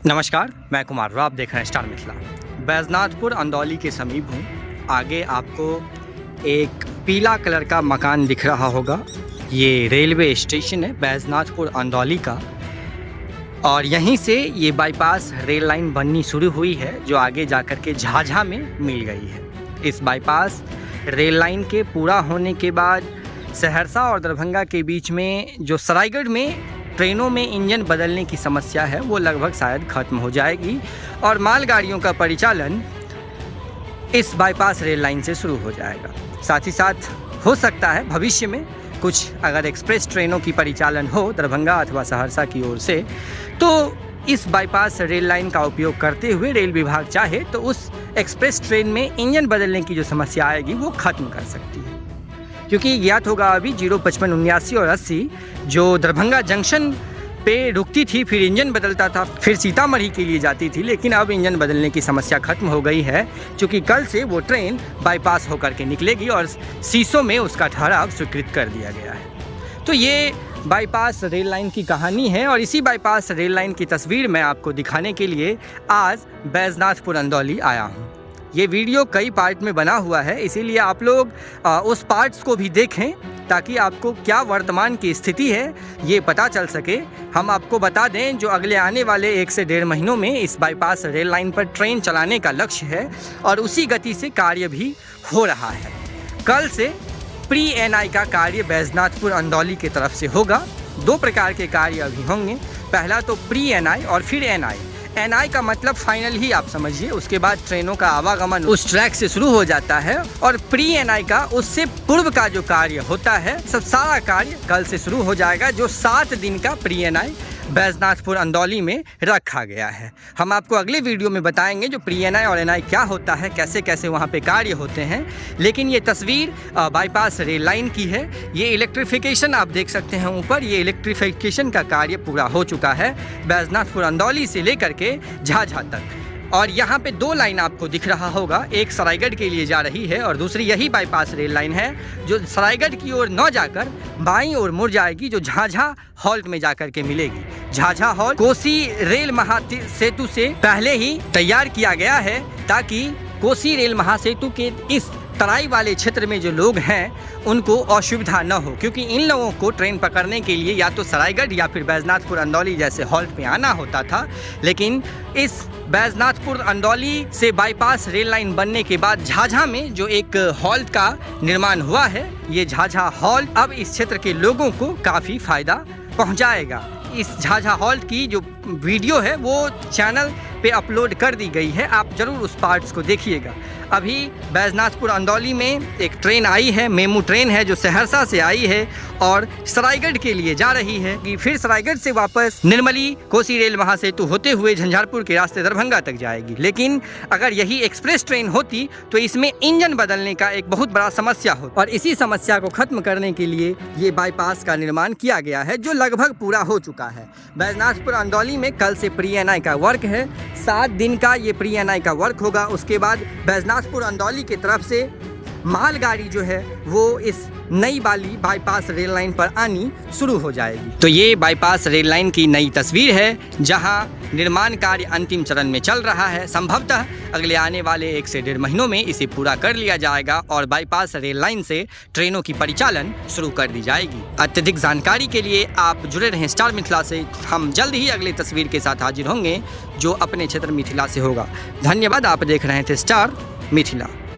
नमस्कार, मैं कुमार और आप देख रहे हैं स्टार मिथिला। बैजनाथपुर अंदौली के समीप हूँ। आगे आपको एक पीला कलर का मकान दिख रहा होगा। ये रेलवे स्टेशन है बैजनाथपुर अंदौली का, और यहीं से ये बाईपास रेल लाइन बननी शुरू हुई है जो आगे जाकर के झाझा में मिल गई है। इस बाईपास रेल लाइन के पूरा होने के बाद सहरसा और दरभंगा के बीच में जो सरायगढ़ में ट्रेनों में इंजन बदलने की समस्या है वो लगभग शायद ख़त्म हो जाएगी और मालगाड़ियों का परिचालन इस बाईपास रेल लाइन से शुरू हो जाएगा। साथ ही साथ हो सकता है भविष्य में कुछ अगर एक्सप्रेस ट्रेनों की परिचालन हो दरभंगा अथवा सहरसा की ओर से, तो इस बाईपास रेल लाइन का उपयोग करते हुए रेल विभाग चाहे तो उस एक्सप्रेस ट्रेन में इंजन बदलने की जो समस्या आएगी वो ख़त्म कर सकती है। क्योंकि ज्ञात होगा अभी 055, 79 और 80 जो दरभंगा जंक्शन पे रुकती थी, फिर इंजन बदलता था, फिर सीतामढ़ी के लिए जाती थी, लेकिन अब इंजन बदलने की समस्या खत्म हो गई है क्योंकि कल से वो ट्रेन बाईपास होकर के निकलेगी और शीशों में उसका ठहराव स्वीकृत कर दिया गया है। तो ये बाईपास रेल लाइन की कहानी है और इसी बाईपास रेल लाइन की तस्वीर मैं आपको दिखाने के लिए आज बैजनाथपुर अंदौली आया हूँ। ये वीडियो कई पार्ट में बना हुआ है, इसीलिए आप लोग उस पार्ट्स को भी देखें ताकि आपको क्या वर्तमान की स्थिति है ये पता चल सके। हम आपको बता दें जो अगले आने वाले 1 से 1.5 महीनों में इस बाईपास रेल लाइन पर ट्रेन चलाने का लक्ष्य है और उसी गति से कार्य भी हो रहा है। कल से प्री एनआई का कार्य बैजनाथपुर अंदौली की तरफ से होगा। 2 प्रकार के कार्य अभी होंगे। पहला तो प्री एनआई और फिर एनआई। एनआई का मतलब फाइनल ही आप समझिए, उसके बाद ट्रेनों का आवागमन उस ट्रैक से शुरू हो जाता है और प्री एनआई का उससे पूर्व का जो कार्य होता है सब सारा कार्य कल से शुरू हो जाएगा। जो 7 दिन का प्री एनआई बैजनाथपुर अंदौली में रखा गया है। हम आपको अगले वीडियो में बताएंगे जो प्री एनआई और एनआई क्या होता है, कैसे कैसे वहाँ पे कार्य होते हैं। लेकिन ये तस्वीर बाईपास रेल लाइन की है। ये इलेक्ट्रिफिकेशन आप देख सकते हैं ऊपर, ये इलेक्ट्रिफिकेशन का कार्य पूरा हो चुका है बैजनाथपुर अंदौली से लेकर के झाझा तक। और यहाँ पे 2 लाइन आपको दिख रहा होगा, एक सरायगढ़ के लिए जा रही है और दूसरी यही बाईपास रेल लाइन है जो सरायगढ़ की ओर न जाकर बाईं ओर मुड़ जाएगी, जो झाझा हॉल्ट में जाकर के मिलेगी। झाझा हॉल्ट कोसी रेल महासेतु से पहले ही तैयार किया गया है ताकि कोसी रेल महासेतु के इस तराई वाले क्षेत्र में जो लोग हैं उनको असुविधा न हो, क्योंकि इन लोगों को ट्रेन पकड़ने के लिए या तो सरायगढ़ या फिर बैजनाथपुर अंदौली जैसे हॉल्ट पे आना होता था। लेकिन इस बैजनाथपुर अंदौली से बाईपास रेल लाइन बनने के बाद झाझा में जो एक हॉल्ट का निर्माण हुआ है, ये झाझा हॉल्ट अब इस क्षेत्र के लोगों को काफ़ी फ़ायदा पहुँचाएगा। इस झाझा हॉल्ट की जो वीडियो है वो चैनल पे अपलोड कर दी गई है, आप ज़रूर उस पार्ट्स को देखिएगा। अभी बैजनाथपुर अंदौली में एक ट्रेन आई है, मेमू ट्रेन है जो सहरसा से आई है और सरायगढ़ के लिए जा रही है कि फिर सरायगढ़ से वापस निर्मली कोसी रेल महासेतु होते हुए झंझारपुर के रास्ते दरभंगा तक जाएगी। लेकिन अगर यही एक्सप्रेस ट्रेन होती तो इसमें इंजन बदलने का एक बहुत बड़ा समस्या हो और इसी समस्या को खत्म करने के लिए ये बाईपास का निर्माण किया गया है जो लगभग पूरा हो चुका है। बैजनाथपुर अंदौली में कल से प्री एनआई का वर्क है, 7 दिन का ये प्री एनआई का वर्क होगा। उसके बाद बैजनाथपुर अंदौली की तरफ से मालगाड़ी जो है वो इस नई वाली बाईपास रेल लाइन पर आनी शुरू हो जाएगी। तो ये बाईपास रेल लाइन की नई तस्वीर है जहां निर्माण कार्य अंतिम चरण में चल रहा है। संभवतः अगले आने वाले 1 से 1.5 महीनों में इसे पूरा कर लिया जाएगा और बाईपास रेल लाइन से ट्रेनों की परिचालन शुरू कर दी जाएगी। अत्यधिक जानकारी के लिए आप जुड़े रहें स्टार मिथिला से। हम जल्द ही अगली तस्वीर के साथ हाजिर होंगे जो अपने क्षेत्र मिथिला से होगा। धन्यवाद। आप देख रहे थे स्टार मिथिला।